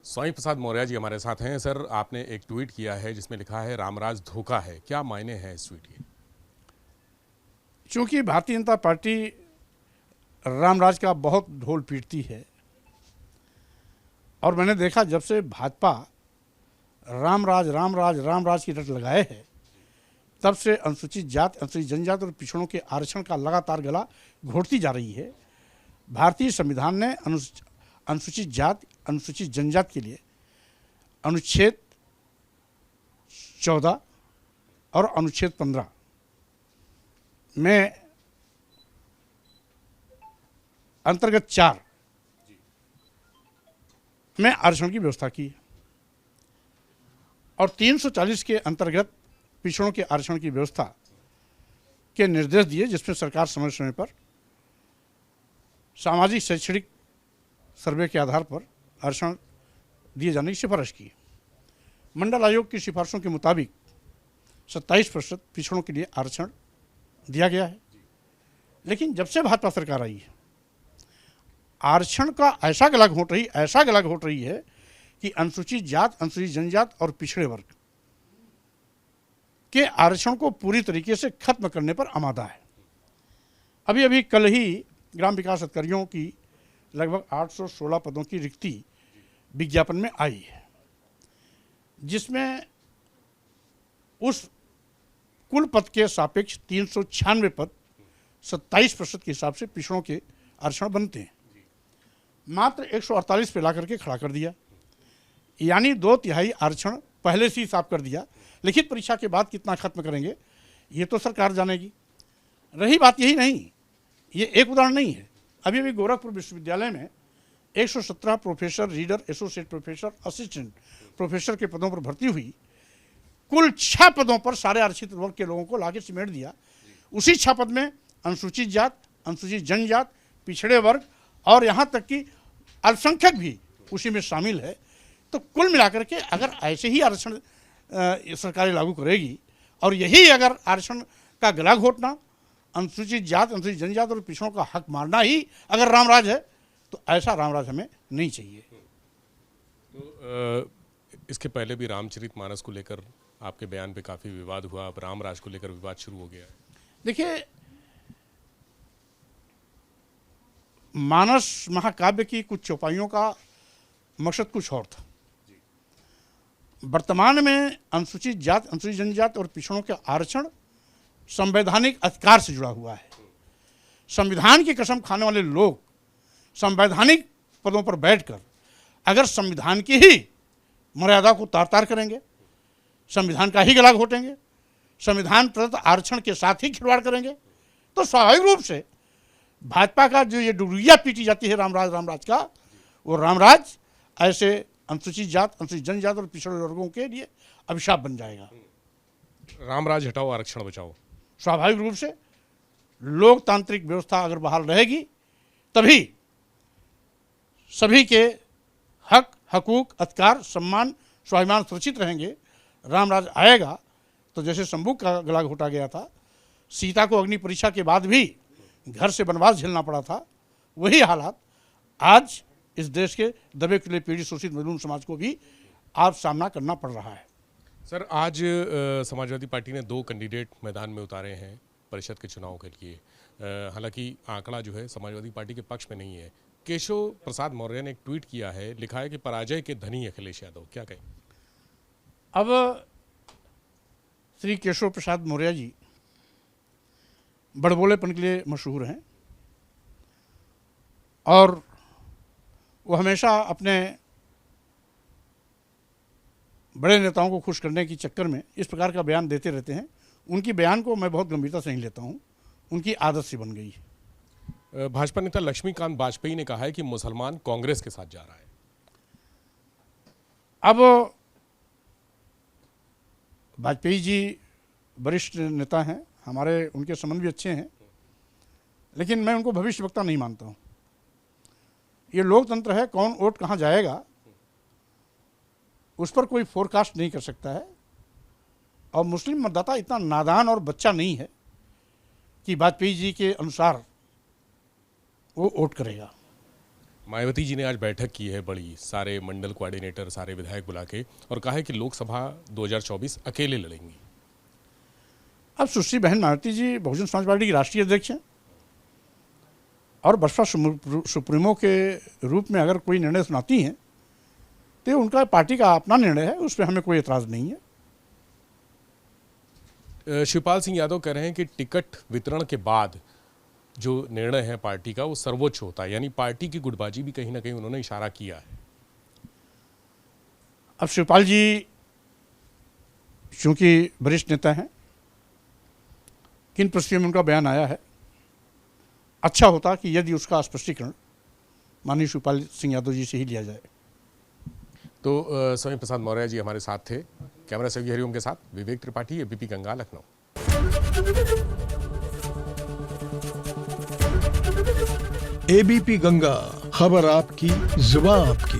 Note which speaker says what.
Speaker 1: स्वामी प्रसाद मौर्य जी हमारे साथ हैं। सर, आपने एक ट्वीट किया है जिसमें लिखा है रामराज धोखा है। क्या मायने हैं इस ट्वीट के?
Speaker 2: चूंकि भारतीय जनता पार्टी रामराज का बहुत ढोल पीटती है और मैंने देखा जब से भाजपा रामराज रामराज रामराज की रट लगाए है तब से अनुसूचित जात, अनुसूचित जनजाति और पिछड़ों के आरक्षण का लगातार गला घोटती जा रही है। भारतीय संविधान ने अनुसूचित जात, अनुसूचित जनजाति के लिए अनुच्छेद 14 और अनुच्छेद 15 में अंतर्गत 4 में आरक्षण की व्यवस्था की और 340 के अंतर्गत पिछड़ों के आरक्षण की व्यवस्था के निर्देश दिए, जिसमें सरकार समय समय पर सामाजिक शैक्षणिक सर्वे के आधार पर आरक्षण दिए जाने की सिफारिश की। मंडल आयोग की सिफारिशों के मुताबिक 27% पिछड़ों के लिए आरक्षण दिया गया है। लेकिन जब से भाजपा सरकार आई है, आरक्षण का ऐसा गला घोट रही है कि अनुसूचित जात, अनुसूचित जनजाति और पिछड़े वर्ग के आरक्षण को पूरी तरीके से खत्म करने पर आमादा है। अभी अभी कल ही ग्राम विकास अधिकारियों की लगभग 816 पदों की रिक्ति विज्ञापन में आई है, जिसमें उस कुल पद के सापेक्ष 396 पद 27% के हिसाब से पिछड़ों के आरक्षण बनते हैं। मात्र 148 पे ला करके खड़ा कर दिया, यानी 2/3 आरक्षण पहले से ही साफ कर दिया। लिखित परीक्षा के बाद कितना खत्म करेंगे ये तो सरकार जानेगी। रही बात यही नहीं, ये एक उदाहरण नहीं है। अभी अभी गोरखपुर विश्वविद्यालय में 117 professor, reader, associate professor, assistant professor के पदों पर भर्ती हुई। कुल 6 पदों पर सारे आरक्षित वर्ग के लोगों को लाके सिमेट दिया। उसी 6 पद में अनुसूचित जात, अनुसूचित जनजात, पिछड़े वर्ग और यहाँ तक कि अल्पसंख्यक भी उसी में शामिल है। तो कुल मिलाकर के अगर ऐसे ही आरक्षण सरकारें लागू करेगी और यही अगर आरक्षण का गला घोटना, अनुसूचित जात, अनुसूचित जनजाति और पिछड़ों का हक मारना ही अगर रामराज है, तो ऐसा रामराज हमें नहीं चाहिए।
Speaker 1: तो इसके पहले भी रामचरितमानस को लेकर आपके बयान पे काफ़ी विवाद हुआ, अब रामराज को लेकर विवाद शुरू हो गया है।
Speaker 2: देखिए, मानस महाकाव्य की कुछ चौपाइयों का मकसद कुछ और था। वर्तमान में अनुसूचित जात, अनुसूचित जनजाति और पिछड़ों के आरक्षण संवैधानिक अधिकार से जुड़ा हुआ है। संविधान की कसम खाने वाले लोग संवैधानिक पदों पर बैठकर अगर संविधान की ही मर्यादा को तार तार करेंगे, संविधान का ही गला घोटेंगे, संविधान प्रदत्त आरक्षण के साथ ही खिलवाड़ करेंगे, तो स्वाभाविक रूप से भाजपा का जो ये डुरिया पीटी जाती है रामराज का, वो रामराज ऐसे अनुसूचित जात, अनुसूचित जनजाति और पिछड़े वर्गों के लिए अभिशाप बन जाएगा।
Speaker 1: रामराज हटाओ, आरक्षण बचाओ।
Speaker 2: स्वाभाविक रूप से लोकतांत्रिक व्यवस्था अगर बहाल रहेगी तभी सभी के हक, हकूक, अधिकार, सम्मान, स्वाभिमान सुरक्षित रहेंगे। रामराज आएगा तो जैसे शंभू का गला घोटा गया था, सीता को अग्नि परीक्षा के बाद भी घर से वनवास झेलना पड़ा था, वही हालात आज इस देश के दबे कुचले पीड़ित शोषित मजलूम समाज को भी आज सामना करना पड़ रहा है।
Speaker 1: सर, आज समाजवादी पार्टी ने 2 कैंडिडेट मैदान में उतारे हैं परिषद के चुनाव के लिए। हालांकि आंकड़ा जो है समाजवादी पार्टी के पक्ष में नहीं है। केशव प्रसाद मौर्य ने एक ट्वीट किया है, लिखा है कि पराजय के धनी अखिलेश यादव। क्या कहें?
Speaker 2: अब श्री केशव प्रसाद मौर्य जी बड़बोलेपन के लिए मशहूर हैं और वो हमेशा अपने बड़े नेताओं को खुश करने के चक्कर में इस प्रकार का बयान देते रहते हैं। उनकी बयान को मैं बहुत गंभीरता से नहीं लेता हूँ, उनकी आदत सी बन गई है।
Speaker 1: भाजपा नेता लक्ष्मीकांत वाजपेयी ने कहा है कि मुसलमान कांग्रेस के साथ जा रहा है।
Speaker 2: अब वाजपेयी जी वरिष्ठ नेता हैं, हमारे उनके संबंध भी अच्छे हैं, लेकिन मैं उनको भविष्यवक्ता नहीं मानता हूँ। ये लोकतंत्र है, कौन वोट कहाँ जाएगा उस पर कोई फोरकास्ट नहीं कर सकता है। और मुस्लिम मतदाता इतना नादान और बच्चा नहीं है कि वाजपेयी जी के अनुसार वो वोट करेगा।
Speaker 1: मायावती जी ने आज बैठक की है बड़ी, सारे मंडल कोऑर्डिनेटर, सारे विधायक बुला के, और कहा है कि लोकसभा 2024 अकेले लड़ेंगी।
Speaker 2: अब सुश्री बहन मायावती जी बहुजन समाज पार्टी की राष्ट्रीय अध्यक्ष हैं और बसपा सुप्रीमो के रूप में अगर कोई निर्णय सुनाती हैं तो उनका पार्टी का अपना निर्णय है, उस पर हमें कोई एतराज़ नहीं है।
Speaker 1: शिवपाल सिंह यादव कह रहे हैं कि टिकट वितरण के बाद जो निर्णय है पार्टी का वो सर्वोच्च होता है, यानी पार्टी की गुटबाजी भी कहीं ना कहीं उन्होंने इशारा किया है।
Speaker 2: अब शिवपाल जी चूंकि वरिष्ठ नेता हैं, किन परिस्थितियों में उनका बयान आया है, अच्छा होता कि यदि उसका स्पष्टीकरण माननीय शिवपाल सिंह यादव जी से ही लिया जाए।
Speaker 1: तो समय प्रसाद मौर्य जी हमारे साथ थे। कैमरा सहयोगी हरिओम के साथ विवेक त्रिपाठी, एबीपी गंगा, लखनऊ।
Speaker 3: एबीपी गंगा, खबर आपकी, जुबान आपकी।